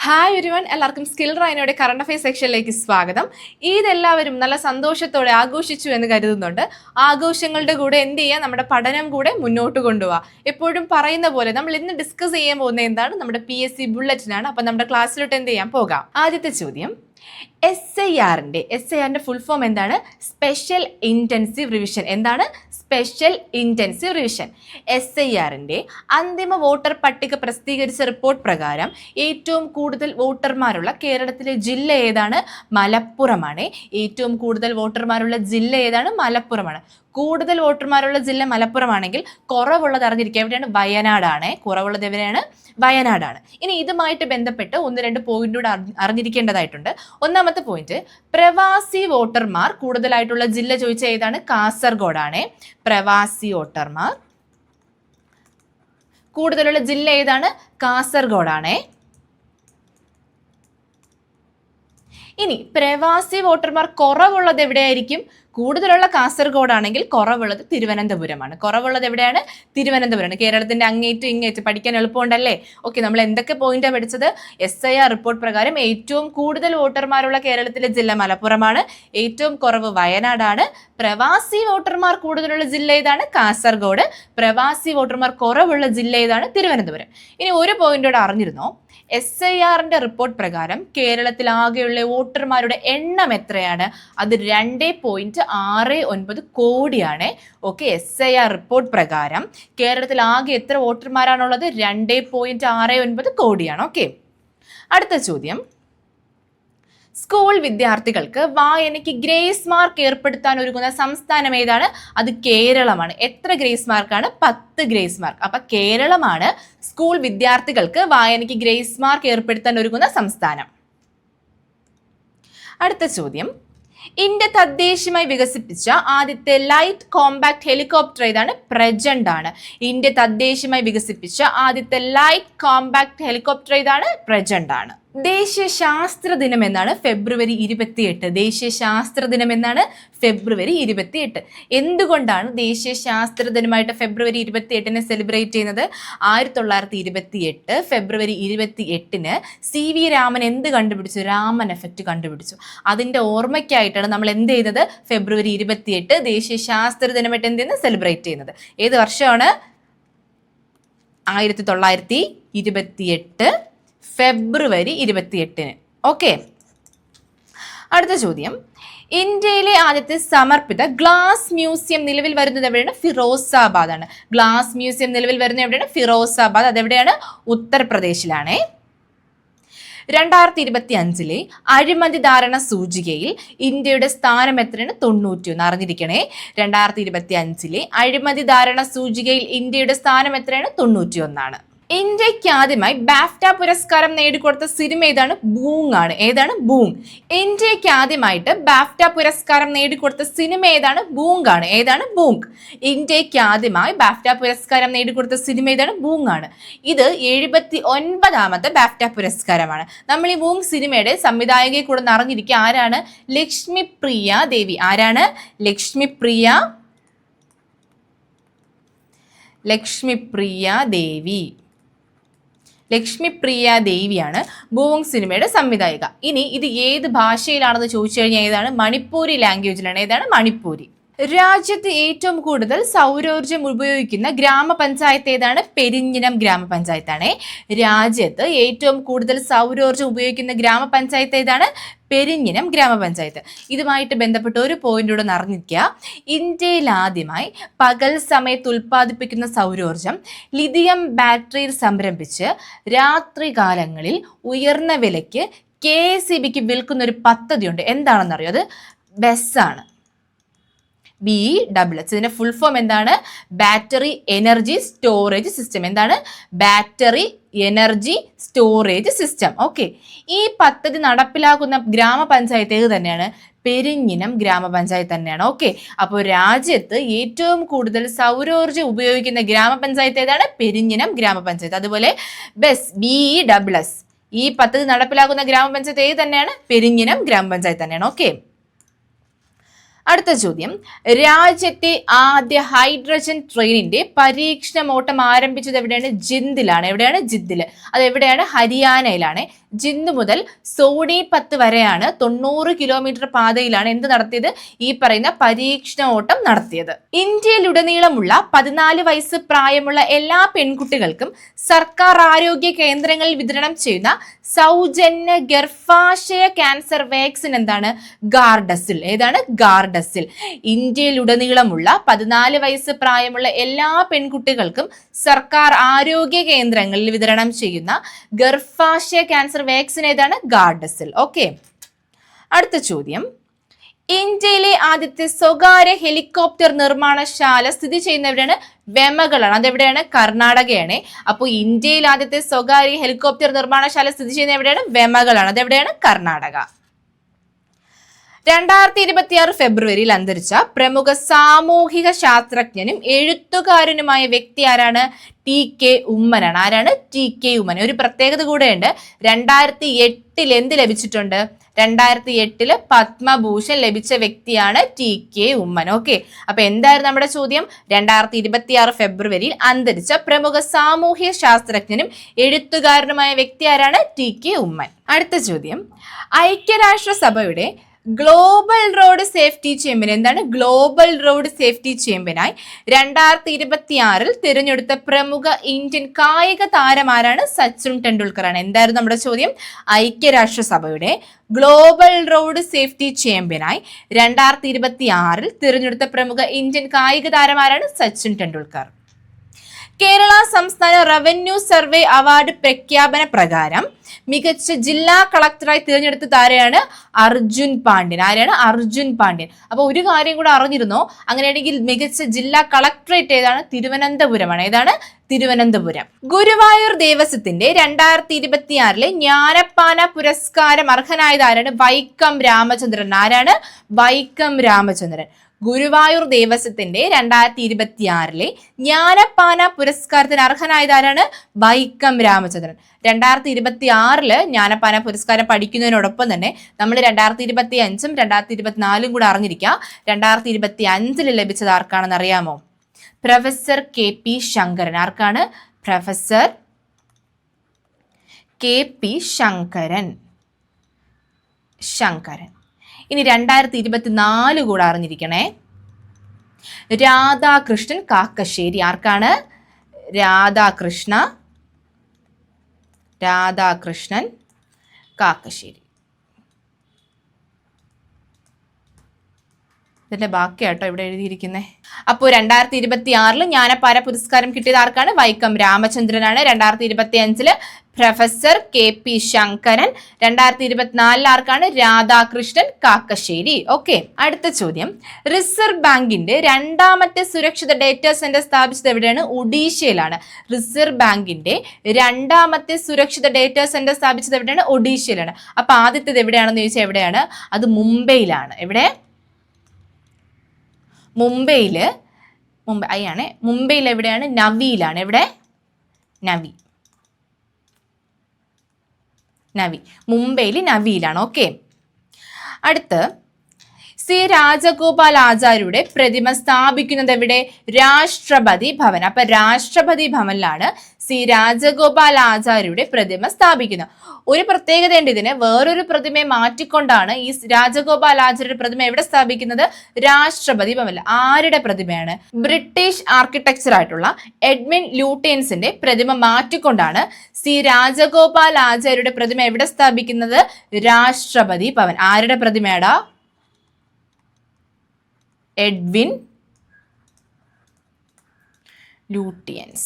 Hi everyone, എല്ലാവർക്കും skill റൈനോയുടെ current affairs സെക്ഷനിലേക്ക് സ്വാഗതം. ഇതെല്ലാവരും നല്ല സന്തോഷത്തോടെ ആഘോഷിച്ചു എന്ന് കരുതുന്നുണ്ട്. ആഘോഷങ്ങളുടെ കൂടെ എന്ത് ചെയ്യുക, നമ്മുടെ പഠനം കൂടെ മുന്നോട്ട് കൊണ്ടുപോവുക. എപ്പോഴും പറയുന്ന പോലെ നമ്മൾ ഇന്ന് ഡിസ്കസ് ചെയ്യാൻ പോകുന്ന എന്താണ്, നമ്മുടെ PSC ബുള്ളറ്റിനാണ്. അപ്പം നമ്മുടെ ക്ലാസ്സിലോട്ട് എന്ത് ചെയ്യാൻ പോകാം. ആദ്യത്തെ ചോദ്യം, SIRന്റെ ഫുൾ ഫോം എന്താണ്? Special intensive revision. എന്താണ്? Special intensive revision. SIRന്റെ അന്തിമ വോട്ടർ പട്ടിക പ്രസിദ്ധീകരിച്ച റിപ്പോർട്ട് പ്രകാരം ഏറ്റവും കൂടുതൽ വോട്ടർമാരുള്ള കേരളത്തിലെ ജില്ല ഏതാണ്? മലപ്പുറമാണ്. ഏറ്റവും കൂടുതൽ വോട്ടർമാരുള്ള ജില്ല ഏതാണ്? മലപ്പുറമാണ്. കൂടുതൽ വോട്ടർമാരുള്ള ജില്ല മലപ്പുറമാണെങ്കിൽ കുറവുള്ളത് അറിഞ്ഞിരിക്കുക എവിടെയാണ്? വയനാടാണ്. കുറവുള്ളത് എവിടെയാണ്? വയനാടാണ്. ഇനി ഇതുമായിട്ട് ബന്ധപ്പെട്ട് ഒന്ന് രണ്ട് പോയിന്റൂടെ അറിഞ്ഞിരിക്കേണ്ടതായിട്ടുണ്ട്. ഒന്നാമത്തെ പോയിന്റ്, പ്രവാസി വോട്ടർമാർ കൂടുതലായിട്ടുള്ള ജില്ല ചോദിച്ച ഏതാണ്? കാസർഗോഡാണ്. പ്രവാസി വോട്ടർമാർ കൂടുതലുള്ള ജില്ല ഏതാണ്? കാസർഗോഡാണ്. ഇനി പ്രവാസി വോട്ടർമാർ കുറവുള്ളത് എവിടെയായിരിക്കും? കൂടുതലുള്ള കാസർഗോഡാണെങ്കിൽ കുറവുള്ളത് തിരുവനന്തപുരമാണ്. കുറവുള്ളത് എവിടെയാണ്? തിരുവനന്തപുരമാണ്. കേരളത്തിന്റെ അങ്ങേറ്റ് ഇങ്ങേറ്റ് പഠിക്കാൻ എളുപ്പമുണ്ടല്ലേ? ഓക്കെ, നമ്മൾ എന്തൊക്കെ പോയിന്റാണ് പഠിച്ചത്? SIR റിപ്പോർട്ട് പ്രകാരം ഏറ്റവും കൂടുതൽ വോട്ടർമാരുള്ള കേരളത്തിലെ ജില്ല മലപ്പുറമാണ്. ഏറ്റവും കുറവ് വയനാടാണ്. പ്രവാസി വോട്ടർമാർ കൂടുതലുള്ള ജില്ല ഏതാണ്? കാസർഗോഡ്. പ്രവാസി വോട്ടർമാർ കുറവുള്ള ജില്ല ഏതാണ്? തിരുവനന്തപുരം. ഇനി ഒരു പോയിന്റോടെ അറിഞ്ഞിരുന്നോ? SIRന്റെ റിപ്പോർട്ട് പ്രകാരം കേരളത്തിൽ ആകെയുള്ള വോട്ടർമാരുടെ എണ്ണം എത്രയാണ്? അത് 2.69 കോടിയാണ്. ഓക്കെ, SIR റിപ്പോർട്ട് പ്രകാരം കേരളത്തിൽ ആകെ എത്ര വോട്ടർമാരാണുള്ളത്? 2.69 കോടിയാണ്. ഓക്കെ, അടുത്ത ചോദ്യം, സ്കൂൾ വിദ്യാർത്ഥികൾക്ക് വായനയ്ക്ക് ഗ്രേസ് മാർക്ക് ഏർപ്പെടുത്താൻ ഒരുങ്ങുന്ന സംസ്ഥാനം ഏതാണ്? അത് കേരളമാണ്. എത്ര ഗ്രേസ് മാർക്കാണ്? 10 ഗ്രേസ് മാർക്ക്. അപ്പൊ കേരളമാണ് സ്കൂൾ വിദ്യാർത്ഥികൾക്ക് വായനയ്ക്ക് ഗ്രേസ് മാർക്ക് ഏർപ്പെടുത്താൻ ഒരുങ്ങുന്ന സംസ്ഥാനം. അടുത്ത ചോദ്യം, ഇന്ത്യ തദ്ദേശീയമായി വികസിപ്പിച്ച ആദ്യത്തെ ലൈറ്റ് കോമ്പാക്ട് ഹെലികോപ്റ്റർ ഏതാണ്? പ്രജന്റ് ആണ്. ഇന്ത്യ തദ്ദേശീയമായി വികസിപ്പിച്ച ആദ്യത്തെ ലൈറ്റ് കോമ്പാക്ട് ഹെലികോപ്റ്റർ ഏതാണ്? പ്രജന്റ് ആണ്. ദേശീയ ശാസ്ത്ര ദിനം എന്നാണ്? ഫെബ്രുവരി 28. ദേശീയ ശാസ്ത്ര ദിനം എന്നാണ്? ഫെബ്രുവരി 28. എന്തുകൊണ്ടാണ് ദേശീയ ശാസ്ത്ര ദിനമായിട്ട് ഫെബ്രുവരി 28 സെലിബ്രേറ്റ് ചെയ്യുന്നത്? 1928 ഫെബ്രുവരി 28 CV രാമൻ എന്ത് കണ്ടുപിടിച്ചു? രാമൻ എഫക്റ്റ് കണ്ടുപിടിച്ചു. അതിന്റെ ഓർമ്മയ്ക്കായിട്ടാണ് നമ്മൾ എന്ത് ചെയ്യുന്നത്? ഫെബ്രുവരി 28 ദേശീയ ശാസ്ത്ര ദിനമായിട്ട് എന്ത് ചെയ്യുന്നത്? സെലിബ്രേറ്റ് ചെയ്യുന്നത്. ഏത് വർഷമാണ്? 1928 ഫെബ്രുവരി 28. ഓക്കെ, അടുത്ത ചോദ്യം, ഇന്ത്യയിലെ ആദ്യത്തെ സമർപ്പിത ഗ്ലാസ് മ്യൂസിയം നിലവിൽ വരുന്നത് എവിടെയാണ്? ഫിറോസാബാദ് ആണ്. ഗ്ലാസ് മ്യൂസിയം നിലവിൽ വരുന്നത് എവിടെയാണ്? ഫിറോസാബാദ്. അതെവിടെയാണ്? ഉത്തർപ്രദേശിലാണ്. 2025 അഴിമതി ധാരണ സൂചികയിൽ ഇന്ത്യയുടെ സ്ഥാനം എത്രയാണ്? 91. അറിഞ്ഞിരിക്കണേ, 2025 അഴിമതി ധാരണ സൂചികയിൽ ഇന്ത്യയുടെ സ്ഥാനം എത്രയാണ്? 91. ഇന്ത്യക്ക് ആദ്യമായി ബാഫ്റ്റ പുരസ്കാരം നേടിക്കൊടുത്ത സിനിമ ഏതാണ്? ബൂങ് ആണ്. ഏതാണ്? ബൂങ്. ഇന്ത്യക്ക് ആദ്യമായിട്ട് ബാഫ്റ്റ പുരസ്കാരം നേടിക്കൊടുത്ത സിനിമ ഏതാണ്? ബൂങ് ആണ്. ഏതാണ്? ബൂങ്. ഇന്ത്യക്ക് ആദ്യമായി ബാഫ്റ്റ പുരസ്കാരം നേടിക്കൊടുത്ത സിനിമ ഏതാണ്? ബൂങ് ആണ്. ഇത് 79ാമത്തെ ബാഫ്റ്റ പുരസ്കാരമാണ്. നമ്മൾ ഈ ബൂങ് സിനിമയുടെ സംവിധായകയെ കൂടെ അറിഞ്ഞിരിക്കുക. ആരാണ്? ലക്ഷ്മിപ്രിയ ദേവി. ആരാണ്? ലക്ഷ്മിപ്രിയ ദേവി. ലക്ഷ്മിപ്രിയ ദേവിയാണ് ബൂങ് സിനിമയുടെ സംവിധായിക. ഇനി ഇത് ഏത് ഭാഷയിലാണെന്ന് ചോദിച്ചു കഴിഞ്ഞാൽ ഏതാണ്? മണിപ്പൂരി ലാംഗ്വേജിലാണ്. ഏതാണ്? മണിപ്പൂരി. രാജ്യത്ത് ഏറ്റവും കൂടുതൽ സൗരോർജ്ജം ഉപയോഗിക്കുന്ന ഗ്രാമപഞ്ചായത്ത് ഏതാണ്? പെരിഞ്ഞനം ഗ്രാമപഞ്ചായത്താണ്. രാജ്യത്ത് ഏറ്റവും കൂടുതൽ സൗരോർജ്ജം ഉപയോഗിക്കുന്ന ഗ്രാമപഞ്ചായത്ത് ഏതാണ്? പെരിഞ്ഞനം ഗ്രാമപഞ്ചായത്ത്. ഇതുമായിട്ട് ബന്ധപ്പെട്ട ഒരു പോയിന്റോട് അറിഞ്ഞിരിക്കുക. ഇന്ത്യയിൽ ആദ്യമായി പകൽ സമയത്ത് ഉൽപ്പാദിപ്പിക്കുന്ന സൗരോർജ്ജം ലിഥിയം ബാറ്ററിയിൽ സംരംഭിച്ച് രാത്രികാലങ്ങളിൽ ഉയർന്ന വിലയ്ക്ക് KSEBക്ക് വിൽക്കുന്ന ഒരു പദ്ധതിയുണ്ട്. എന്താണെന്നറിയോ? അത് ബെസ്സാണ്. BESS. ഇതിന്റെ ഫുൾ ഫോം എന്താണ്? Battery energy storage system. എന്താണ്? Battery energy storage system. Okay, ഈ പദ്ധതി നടപ്പിലാക്കുന്ന ഗ്രാമപഞ്ചായത്ത് ഏത് തന്നെയാണ്? പെരിഞ്ഞനം ഗ്രാമപഞ്ചായത്ത് തന്നെയാണ്. ഓക്കെ, അപ്പോൾ രാജ്യത്ത് ഏറ്റവും കൂടുതൽ സൗരോർജ്ജം ഉപയോഗിക്കുന്ന ഗ്രാമപഞ്ചായത്ത് ഏതാണ്? പെരിഞ്ഞനം ഗ്രാമപഞ്ചായത്ത്. അതുപോലെ BESS ഈ പദ്ധതി നടപ്പിലാക്കുന്ന ഗ്രാമപഞ്ചായത്ത് ഏത് തന്നെയാണ്? പെരിഞ്ഞനം ഗ്രാമപഞ്ചായത്ത് തന്നെയാണ്. ഓക്കെ, അടുത്ത ചോദ്യം, രാജ്യത്തെ ആദ്യ ഹൈഡ്രജൻ ട്രെയിനിന്റെ പരീക്ഷണമോട്ടം ആരംഭിച്ചത് എവിടെയാണ്? ജിന്ദിലാണ്. എവിടെയാണ്? ജിന്ദില്. അത് എവിടെയാണ്? ഹരിയാനയിലാണ്. ജിന്ദ് മുതൽ സോണിപത്ത് വരെയാണ് 90 കിലോമീറ്റർ പാതയിലാണ് എന്ത് നടത്തിയത്? ഈ പറയുന്ന പരീക്ഷണ ഓട്ടം നടത്തിയത്. ഇന്ത്യയിലുടനീളമുള്ള 14 വയസ്സ് പ്രായമുള്ള എല്ലാ പെൺകുട്ടികൾക്കും സർക്കാർ ആരോഗ്യ കേന്ദ്രങ്ങളിൽ വിതരണം ചെയ്യുന്ന സൗജന്യ ഗർഭാശയ ക്യാൻസർ വാക്സിൻ എന്താണ്? ഗാർഡസിൽ. ഏതാണ്? ഗാർഡസിൽ. ഇന്ത്യയിലുടനീളമുള്ള 14 വയസ്സ് പ്രായമുള്ള എല്ലാ പെൺകുട്ടികൾക്കും സർക്കാർ ആരോഗ്യ കേന്ദ്രങ്ങളിൽ വിതരണം ചെയ്യുന്ന ഗർഭാശയ ക്യാൻസർ വാക്സിൻ ഏതാണ്? ഗാർഡസിൽ. ഓക്കെ. അടുത്ത ചോദ്യം, ഇന്ത്യയിലെ ആദ്യത്തെ സ്വകാര്യ ഹെലികോപ്റ്റർ നിർമ്മാണശാല സ്ഥിതി ചെയ്യുന്നവരാണ്? വെമകളാണ്. അതെവിടെയാണ്? കർണാടകയാണ്. അപ്പോൾ ഇന്ത്യയിൽ ആദ്യത്തെ സ്വകാര്യ ഹെലികോപ്റ്റർ നിർമ്മാണശാല സ്ഥിതി ചെയ്യുന്ന എവിടെയാണ്? വെമകളാണ്. അതെവിടെയാണ്? കർണാടക. 2026 ഫെബ്രുവരിയിൽ അന്തരിച്ച പ്രമുഖ സാമൂഹിക ശാസ്ത്രജ്ഞനും എഴുത്തുകാരനുമായ വ്യക്തി ആരാണ്? ടി.കെ. ഉമ്മനാണ്. ആരാണ്? ടി.കെ. ഉമ്മൻ. ഒരു പ്രത്യേകത കൂടെയുണ്ട്. 2008 എന്ത് ലഭിച്ചിട്ടുണ്ട്? 2008 പത്മഭൂഷൺ ലഭിച്ച വ്യക്തിയാണ് ടി.കെ. ഉമ്മൻ. ഓക്കെ. അപ്പൊ എന്തായിരുന്നു നമ്മുടെ ചോദ്യം? 2026 ഫെബ്രുവരിയിൽ അന്തരിച്ച പ്രമുഖ സാമൂഹ്യ ശാസ്ത്രജ്ഞനും എഴുത്തുകാരനുമായ വ്യക്തി ആരാണ്? ടി.കെ. ഉമ്മൻ. അടുത്ത ചോദ്യം, ഐക്യരാഷ്ട്രസഭയുടെ ഗ്ലോബൽ റോഡ് സേഫ്റ്റി ചാമ്പ്യൻ എന്താണ്? ഗ്ലോബൽ റോഡ് സേഫ്റ്റി ചാമ്പ്യനായി 2026 തിരഞ്ഞെടുത്ത പ്രമുഖ ഇന്ത്യൻ കായിക താരമാരാണ്? സച്ചിൻ ടെണ്ടുൽക്കർ ആണ്. എന്തായിരുന്നു നമ്മുടെ ചോദ്യം? ഐക്യരാഷ്ട്രസഭയുടെ ഗ്ലോബൽ റോഡ് സേഫ്റ്റി ചാമ്പ്യനായി 2026 തിരഞ്ഞെടുത്ത പ്രമുഖ ഇന്ത്യൻ കായിക താരമാരാണ്? സച്ചിൻ ടെണ്ടുൽക്കർ. കേരള സംസ്ഥാന റവന്യൂ സർവേ അവാർഡ് പ്രഖ്യാപന പ്രകാരം മികച്ച ജില്ലാ കളക്ടറായി തിരഞ്ഞെടുത്ത താരയാണ്? അർജുൻ പാണ്ഡ്യൻ. ആരാണ്? അർജുൻ പാണ്ഡ്യൻ. അപ്പൊ ഒരു കാര്യം കൂടെ അറിഞ്ഞിരുന്നോ? അങ്ങനെയാണെങ്കിൽ മികച്ച ജില്ലാ കളക്ടറേറ്റ് ഏതാണ്? തിരുവനന്തപുരമാണ്. ഏതാണ്? തിരുവനന്തപുരം. ഗുരുവായൂർ ദേവസ്വത്തിന്റെ 2026 ജ്ഞാനപ്പാന പുരസ്കാരം അർഹനായത് ആരാണ്? വൈക്കം രാമചന്ദ്രൻ. ആരാണ്? വൈക്കം രാമചന്ദ്രൻ. ഗുരുവായൂർ ദേവസ്വത്തിന്റെ 2026 ജ്ഞാനപ്പാന പുരസ്കാരത്തിന് അർഹനായത് ആരാണ്? വൈക്കം രാമചന്ദ്രൻ. 2026 ജ്ഞാനപ്പാന പുരസ്കാരം പഠിക്കുന്നതിനോടൊപ്പം തന്നെ നമ്മൾ 2025 2024 കൂടെ അറിഞ്ഞിരിക്കുക. 2025 ലഭിച്ചത് ആർക്കാണെന്ന് അറിയാമോ? Professor KP Sankaran. ആർക്കാണ്? Professor KP Sankaran. ഇനി 2024 കൂടെ അറിഞ്ഞിരിക്കണേ. രാധാകൃഷ്ണൻ കാക്കശ്ശേരി. ആർക്കാണ്? രാധാകൃഷ്ണൻ കാക്കശ്ശേരി. ഇതിന്റെ ബാക്കിയാട്ടോ ഇവിടെ എഴുതിയിരിക്കുന്നത്. അപ്പോൾ 2026 ജ്ഞാനപ്പാന പുരസ്കാരം കിട്ടിയത് ആർക്കാണ്? വൈക്കം രാമചന്ദ്രനാണ്. 2025 പ്രൊഫസർ KP ശങ്കരൻ. 2024 ആർക്കാണ്? രാധാകൃഷ്ണൻ കാക്കശ്ശേരി. ഓക്കെ. അടുത്ത ചോദ്യം, റിസർവ് ബാങ്കിന്റെ രണ്ടാമത്തെ സുരക്ഷിത ഡേറ്റാ സെന്റർ സ്ഥാപിച്ചത് എവിടെയാണ്? ഒഡീഷയിലാണ്. റിസർവ് ബാങ്കിന്റെ രണ്ടാമത്തെ സുരക്ഷിത ഡേറ്റാ സെന്റർ സ്ഥാപിച്ചത് എവിടെയാണ്? ഒഡീഷയിലാണ്. അപ്പൊ ആദ്യത്തേത് എവിടെയാണെന്ന് ചോദിച്ചാൽ എവിടെയാണ്? അത് മുംബൈയിലാണ്. എവിടെ? മുംബൈയിൽ എവിടെയാണ്? നവിയിലാണ്. എവിടെ? നവി. മുംബൈയിൽ നവിയിലാണ്. ഓക്കെ. അടുത്ത്, സി രാജഗോപാലാചാര്യരുടെ പ്രതിമ സ്ഥാപിക്കുന്നത് എവിടെ? രാഷ്ട്രപതി ഭവൻ. അപ്പൊ രാഷ്ട്രപതി ഭവനിലാണ് സി രാജഗോപാലാചാര്യരുടെ പ്രതിമ സ്ഥാപിക്കുന്നത്. ഒരു പ്രത്യേകത ഉണ്ട് ഇതിന്. വേറൊരു പ്രതിമയെ മാറ്റിക്കൊണ്ടാണ് ഈ രാജഗോപാലാചാര്യരുടെ പ്രതിമ എവിടെ സ്ഥാപിക്കുന്നത്? രാഷ്ട്രപതി ഭവനിൽ. ആരുടെ പ്രതിമയാണ്? ബ്രിട്ടീഷ് ആർക്കിടെക്ചർ ആയിട്ടുള്ള എഡ്വിൻ ലൂട്ടിയൻസിന്റെ പ്രതിമ മാറ്റിക്കൊണ്ടാണ് സി രാജഗോപാലാചാര്യരുടെ പ്രതിമ എവിടെ സ്ഥാപിക്കുന്നത്? രാഷ്ട്രപതി ഭവൻ. ആരുടെ പ്രതിമയാടാ? Edwin Lutyens.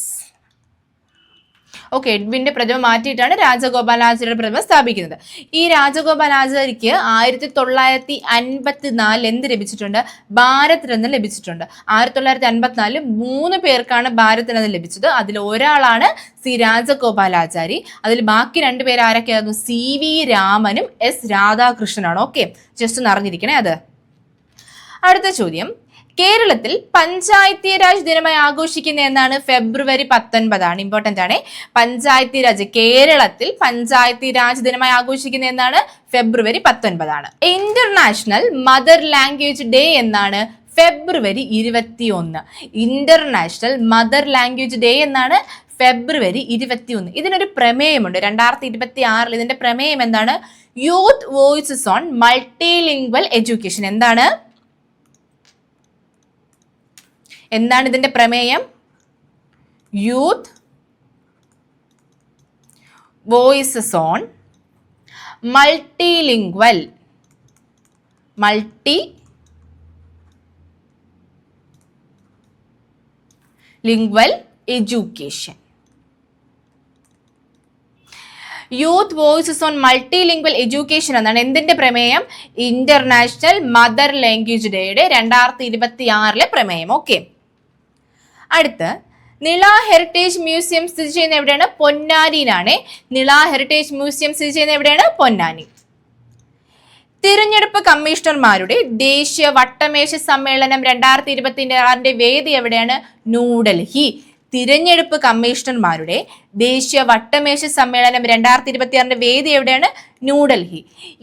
ഓക്കെ. എഡ്വിന്റെ പ്രതിമ മാറ്റിയിട്ടാണ് രാജഗോപാലാചാര്യരുടെ പ്രതിമ സ്ഥാപിക്കുന്നത്. ഈ രാജഗോപാലാചാര്യക്ക് 1954 എന്ത് ലഭിച്ചിട്ടുണ്ട്? ഭാരത് രത്ന ലഭിച്ചിട്ടുണ്ട്. 1954 3 പേർക്കാണ് ഭാരത് രത്ന ലഭിച്ചത്. അതിൽ ഒരാളാണ് സി രാജഗോപാലാചാരി. അതിൽ ബാക്കി 2 പേര് ആരൊക്കെയായിരുന്നു? CV രാമനും S രാധാകൃഷ്ണനാണ്. ഓക്കെ. ജസ്റ്റ് ഒന്ന് അറിഞ്ഞിരിക്കണേ അത്. അടുത്ത ചോദ്യം, കേരളത്തിൽ പഞ്ചായത്തി രാജ് ദിനമായി ആഘോഷിക്കുന്ന എന്നാണ് ഫെബ്രുവരി 19. ഇമ്പോർട്ടന്റ് ആണ്. പഞ്ചായത്തി രാജ്, കേരളത്തിൽ പഞ്ചായത്തി രാജ് ദിനമായി ആഘോഷിക്കുന്ന എന്നാണ് ഫെബ്രുവരി 19. ഇന്റർനാഷണൽ മദർ ലാംഗ്വേജ് ഡേ എന്നാണ് ഫെബ്രുവരി 21. ഇന്റർനാഷണൽ മദർ ലാംഗ്വേജ് ഡേ എന്നാണ് ഫെബ്രുവരി 21. ഇതിനൊരു പ്രമേയമുണ്ട് 2026. ഇതിന്റെ പ്രമേയം എന്താണ്? Youth voices on multilingual education. എന്താണ് ഇതിന്റെ പ്രമേയം? Youth voices on multilingual education. Youth voices on multilingual education എന്നാണ് എന്തിന്റെ പ്രമേയം? ഇന്റർനാഷണൽ മദർ ലാംഗ്വേജ് ഡേയുടെ 2026 പ്രമേയം. ഓക്കെ, അടുത്ത് നിള ഹെറിറ്റേജ് മ്യൂസിയം സ്ഥിതി ചെയ്യുന്ന എവിടെയാണ്? പൊന്നാനിയിലാണ്. നിള ഹെറിറ്റേജ് മ്യൂസിയം സ്ഥിതി ചെയ്യുന്ന എവിടെയാണ്? പൊന്നാനി. തിരഞ്ഞെടുപ്പ് കമ്മീഷണർമാരുടെ ദേശീയ വട്ടമേശ സമ്മേളനം 2026 വേദി എവിടെയാണ്? ന്യൂഡൽഹി. തിരഞ്ഞെടുപ്പ് കമ്മീഷണർമാരുടെ ദേശീയ വട്ടമേശ സമ്മേളനം 2026 വേദി എവിടെയാണ്? ന്യൂഡൽഹി.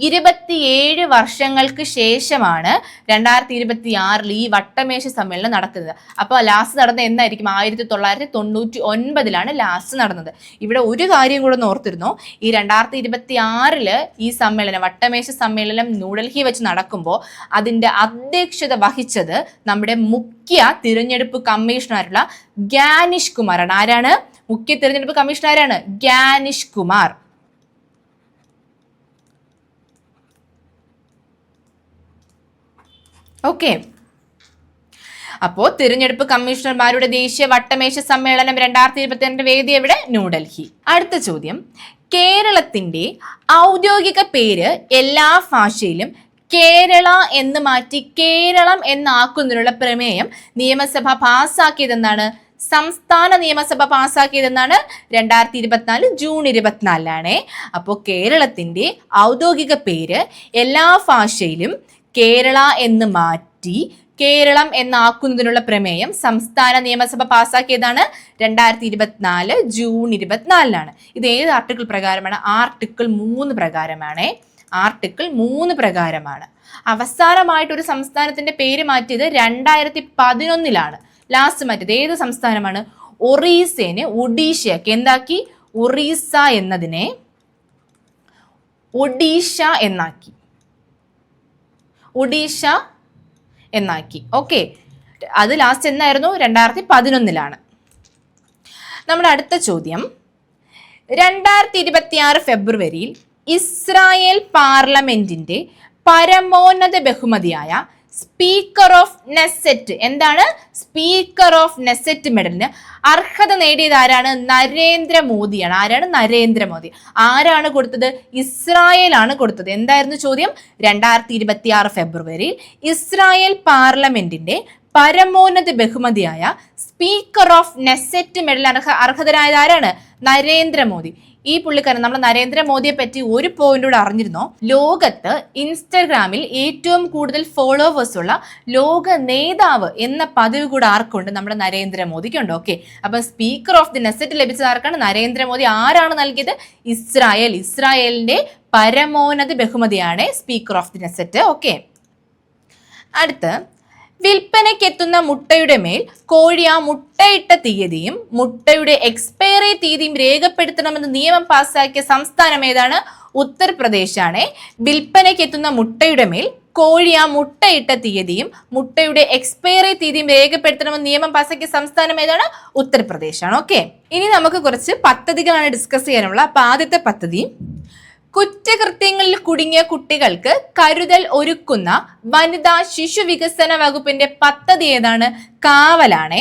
27 വർഷങ്ങൾക്ക് ശേഷമാണ് 2026 ഈ വട്ടമേശ സമ്മേളനം നടക്കുന്നത്. അപ്പോൾ ലാസ്റ്റ് നടന്നത് എന്നായിരിക്കും? 1999 ലാസ്റ്റ് നടന്നത്. ഇവിടെ ഒരു കാര്യം കൂടെ ഓർത്തിരുന്നോ, ഈ 2026 ഈ സമ്മേളനം, വട്ടമേശ സമ്മേളനം ന്യൂഡൽഹി വെച്ച് നടക്കുമ്പോൾ അതിന്റെ അധ്യക്ഷത വഹിച്ചത് നമ്മുടെ മുഖ്യ തിരഞ്ഞെടുപ്പ് കമ്മീഷണറുള്ള ഗ്യാനിഷ് കുമാറാണ്. ആരാണ് മുഖ്യ തിരഞ്ഞെടുപ്പ് കമ്മീഷണർ? ആരാണ്? ഗ്യാനിഷ് കുമാർ. ഓക്കെ, അപ്പോ തിരഞ്ഞെടുപ്പ് കമ്മീഷണർമാരുടെ ദേശീയ വട്ടമേശ സമ്മേളനം 2022 വേദി എവിടെ? ന്യൂഡൽഹി. അടുത്ത ചോദ്യം, കേരളത്തിന്റെ ഔദ്യോഗിക പേര് എല്ലാ ഭാഷയിലും കേരള എന്ന് മാറ്റി കേരളം എന്നാക്കുന്നതിനുള്ള പ്രമേയം നിയമസഭ പാസ്സാക്കിയതെന്നാണ്? സംസ്ഥാന നിയമസഭ പാസ്സാക്കിയതെന്നാണ്? 2024 ജൂൺ 24. അപ്പോൾ കേരളത്തിന്റെ ഔദ്യോഗിക പേര് എല്ലാ ഭാഷയിലും കേരള എന്ന് മാറ്റി കേരളം എന്നാക്കുന്നതിനുള്ള പ്രമേയം സംസ്ഥാന നിയമസഭ പാസ്സാക്കിയതാണ് 2024 ജൂൺ 24. ഇത് ഏത് ആർട്ടിക്കിൾ പ്രകാരമാണ്? ആർട്ടിക്കിൾ 3 പ്രകാരമാണ്. ആർട്ടിക്കിൾ 3 പ്രകാരമാണ്. അവസാനമായിട്ട് ഒരു സംസ്ഥാനത്തിന്റെ പേര് മാറ്റിയത് 2011. ലാസ്റ്റ് മാറ്റിയത് ഏത് സംസ്ഥാനമാണ്? ഒറീസയെ ഒഡീഷയ്ക്ക് എന്താക്കി? ഒറീസ എന്നതിനെ ഒഡീഷ എന്നാക്കി. ഒഡീഷ എന്നാക്കി. ഓക്കെ, അത് ലാസ്റ്റ് എന്നായിരുന്നു? 2011. നമ്മുടെ അടുത്ത ചോദ്യം, 2026 ഫെബ്രുവരിയിൽ ഇസ്രായേൽ പാർലമെന്റിന്റെ പരമോന്നത ബഹുമതിയായ സ്പീക്കർ ഓഫ് നെസെറ്റ്, എന്താണ്? സ്പീക്കർ ഓഫ് നെസെറ്റ് മെഡലിന് അർഹത നേടിയത് ആരാണ്? നരേന്ദ്രമോദിയാണ്. ആരാണ്? നരേന്ദ്രമോദി. ആരാണ് കൊടുത്തത്? ഇസ്രായേൽ ആണ് കൊടുത്തത്. എന്തായിരുന്നു ചോദ്യം? 2026 ഫെബ്രുവരിയിൽ ഇസ്രായേൽ പാർലമെന്റിന്റെ പരമോന്നത ബഹുമതിയായ സ്പീക്കർ ഓഫ് നെസെറ്റ് മെഡൽ അർഹതരായത് ആരാണ്? നരേന്ദ്രമോദി. ഈ പുള്ളിക്കാരൻ, നമ്മൾ നരേന്ദ്രമോദിയെ പറ്റി ഒരു പോയിന്റ് കൂടെ അറിഞ്ഞിരുന്നോ? ലോകത്ത് ഇൻസ്റ്റഗ്രാമിൽ ഏറ്റവും കൂടുതൽ ഫോളോവേഴ്സ് ഉള്ള ലോക നേതാവ് എന്ന പദവി കൂടെ ആർക്കുണ്ട്? നമ്മുടെ നരേന്ദ്രമോദിക്കുണ്ട്. ഓക്കെ, അപ്പൊ സ്പീക്കർ ഓഫ് ദി നെസെറ്റ് ലഭിച്ചത് ആർക്കാണ്? നരേന്ദ്രമോദി. ആരാണ് നൽകിയത്? ഇസ്രായേൽ. ഇസ്രായേലിന്റെ പരമോന്നത ബഹുമതിയാണ് speaker of the Knesset. Okay, അടുത്ത്, വിൽപ്പനയ്ക്കെത്തുന്ന മുട്ടയുടെ മേൽ കോഴി ആ മുട്ടയിട്ട തീയതിയും മുട്ടയുടെ എക്സ്പയറി തീയതിയും രേഖപ്പെടുത്തണമെന്ന് നിയമം പാസ്സാക്കിയ സംസ്ഥാനം ഏതാണ്? ഉത്തർപ്രദേശാണ്. വിൽപ്പനയ്ക്കെത്തുന്ന മുട്ടയുടെ മേൽ കോഴി ആ മുട്ടയിട്ട തീയതിയും മുട്ടയുടെ എക്സ്പയറി തീയതിയും രേഖപ്പെടുത്തണമെന്ന് നിയമം പാസ്സാക്കിയ സംസ്ഥാനം ഏതാണ്? ഉത്തർപ്രദേശാണ്. ഓക്കെ, ഇനി നമുക്ക് കുറച്ച് പദ്ധതികളാണ് ഡിസ്കസ് ചെയ്യാനുള്ള. അപ്പൊ ആദ്യത്തെ പദ്ധതി, കുറ്റകൃത്യങ്ങളിൽ കുടുങ്ങിയ കുട്ടികൾക്ക് കരുതൽ ഒരുക്കുന്ന വനിതാ ശിശു വികസന വകുപ്പിന്റെ പദ്ധതി ഏതാണ്? കാവലാണ്.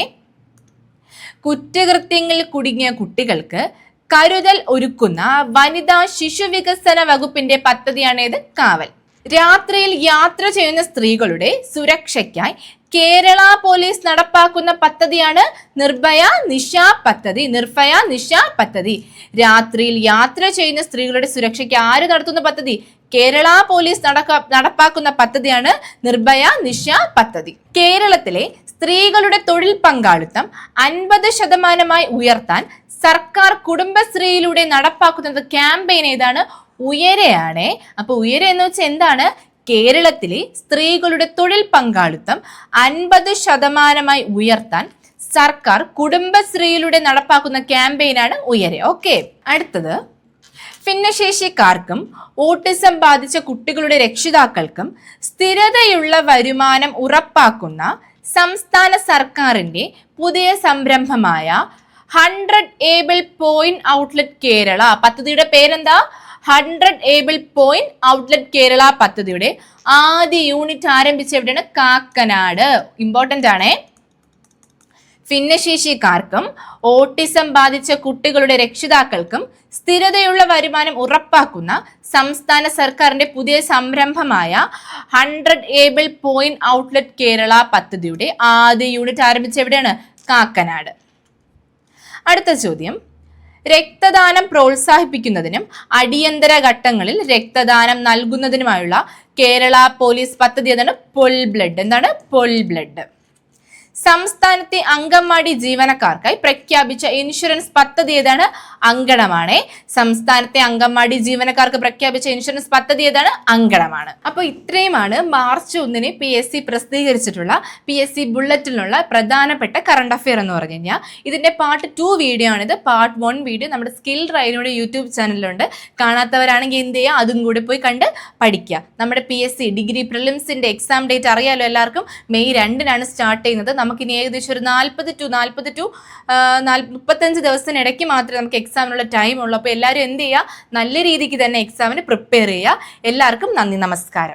കുറ്റകൃത്യങ്ങളിൽ കുടുങ്ങിയ കുട്ടികൾക്ക് കരുതൽ ഒരുക്കുന്ന വനിതാ ശിശു വികസന വകുപ്പിന്റെ പദ്ധതിയാണേത്? കാവൽ. രാത്രിയിൽ യാത്ര ചെയ്യുന്ന സ്ത്രീകളുടെ സുരക്ഷയ്ക്കായി കേരള പോലീസ് നടപ്പാക്കുന്ന പദ്ധതിയാണ് നിർഭയ നിശ പദ്ധതി. നിർഭയ നിശ പദ്ധതി. രാത്രിയിൽ യാത്ര ചെയ്യുന്ന സ്ത്രീകളുടെ സുരക്ഷയ്ക്ക് ആര് നടത്തുന്ന പദ്ധതി? കേരള പോലീസ് നടപ്പാക്കുന്ന പദ്ധതിയാണ് നിർഭയ നിശ പദ്ധതി. കേരളത്തിലെ സ്ത്രീകളുടെ തൊഴിൽ പങ്കാളിത്തം 50% ഉയർത്താൻ സർക്കാർ കുടുംബശ്രീയിലൂടെ നടപ്പാക്കുന്നത് ക്യാമ്പയിൻ ഏതാണ്? ഉയരെയാണ്. അപ്പൊ ഉയര എന്ന് വെച്ചാൽ എന്താണ്? കേരളത്തിലെ സ്ത്രീകളുടെ തൊഴിൽ പങ്കാളിത്തം 50% ഉയർത്താൻ സർക്കാർ കുടുംബശ്രീയിലൂടെ നടപ്പാക്കുന്ന ക്യാമ്പയിനാണ് ഉയരെ. ഓക്കെ, അടുത്തത് ഭിന്നശേഷിക്കാർക്കും ഓട്ടിസം ബാധിച്ച കുട്ടികളുടെ രക്ഷിതാക്കൾക്കും സ്ഥിരതയുള്ള വരുമാനം ഉറപ്പാക്കുന്ന സംസ്ഥാന സർക്കാരിന്റെ പുതിയ സംരംഭമായ 100 ഏബിൾ പോയിന്റ് ഔട്ട്ലെറ്റ് കേരള പദ്ധതിയുടെ പേരെന്താ? 100 ഏബിൾ പോയിന്റ് ഔട്ട്ലെറ്റ് കേരള പദ്ധതിയുടെ ആദ്യ യൂണിറ്റ് ആരംഭിച്ച എവിടെയാണ്? കാക്കനാട്. ഇമ്പോർട്ടന്റ് ആണേ. ഭിന്നശേഷിക്കാർക്കും ഓട്ടിസം ബാധിച്ച കുട്ടികളുടെ രക്ഷിതാക്കൾക്കും സ്ഥിരതയുള്ള വരുമാനം ഉറപ്പാക്കുന്ന സംസ്ഥാന സർക്കാരിന്റെ പുതിയ സംരംഭമായ 100 ഏബിൾ പോയിന്റ് ഔട്ട്ലെറ്റ് കേരള പദ്ധതിയുടെ ആദ്യ യൂണിറ്റ് ആരംഭിച്ച എവിടെയാണ്? കാക്കനാട്. അടുത്ത ചോദ്യം, രക്തദാനം പ്രോത്സാഹിപ്പിക്കുന്നതിനും അടിയന്തര ഘട്ടങ്ങളിൽ രക്തദാനം നൽകുന്നതിനുമായുള്ള കേരള പോലീസ് പദ്ധതി ഏതാണ്? പൊൽ ബ്ലഡ്. എന്താണ്? പൊൽ ബ്ലഡ്. സംസ്ഥാനത്തെ അംഗൻവാടി ജീവനക്കാർക്കായി പ്രഖ്യാപിച്ച ഇൻഷുറൻസ് പദ്ധതി ഏതാണ്? അങ്കണമാണ്. സംസ്ഥാനത്തെ അംഗൻവാടി ജീവനക്കാർക്ക് പ്രഖ്യാപിച്ച ഇൻഷുറൻസ് പദ്ധതി ഏതാണ്? അങ്കണമാണ്. അപ്പൊ ഇത്രയുമാണ് മാർച്ച് 1 PSC പ്രസിദ്ധീകരിച്ചിട്ടുള്ള PSC ബുള്ളറ്റിനുള്ള പ്രധാനപ്പെട്ട കറണ്ട് അഫെയർ എന്ന് പറഞ്ഞു കഴിഞ്ഞാൽ ഇതിന്റെ പാർട്ട് 2 വീഡിയോ ആണിത്. പാർട്ട് 1 വീഡിയോ നമ്മുടെ സ്കിൽ റൈനോയുടെ യൂട്യൂബ് ചാനലിലുണ്ട്. കാണാത്തവരാണെങ്കിൽ എന്ത് ചെയ്യുക? അതും കൂടി പോയി കണ്ട് പഠിക്കുക. നമ്മുടെ PSC ഡിഗ്രി പ്രിലിംസിന്റെ എക്സാം ഡേറ്റ് അറിയാലോ എല്ലാവർക്കും. മെയ് 2 സ്റ്റാർട്ട് ചെയ്യുന്നത്. നമുക്കിനി ഏകദേശം ഒരു 40 to 35 ദിവസത്തിനിടയ്ക്ക് മാത്രമേ നമുക്ക് എക്സാമിനുള്ള ടൈം ഉള്ളൂ. അപ്പോൾ എല്ലാവരും എന്ത് ചെയ്യുക? നല്ല രീതിക്ക് തന്നെ എക്സാമിന് പ്രിപ്പയർ ചെയ്യുക. എല്ലാവർക്കും നന്ദി, നമസ്കാരം.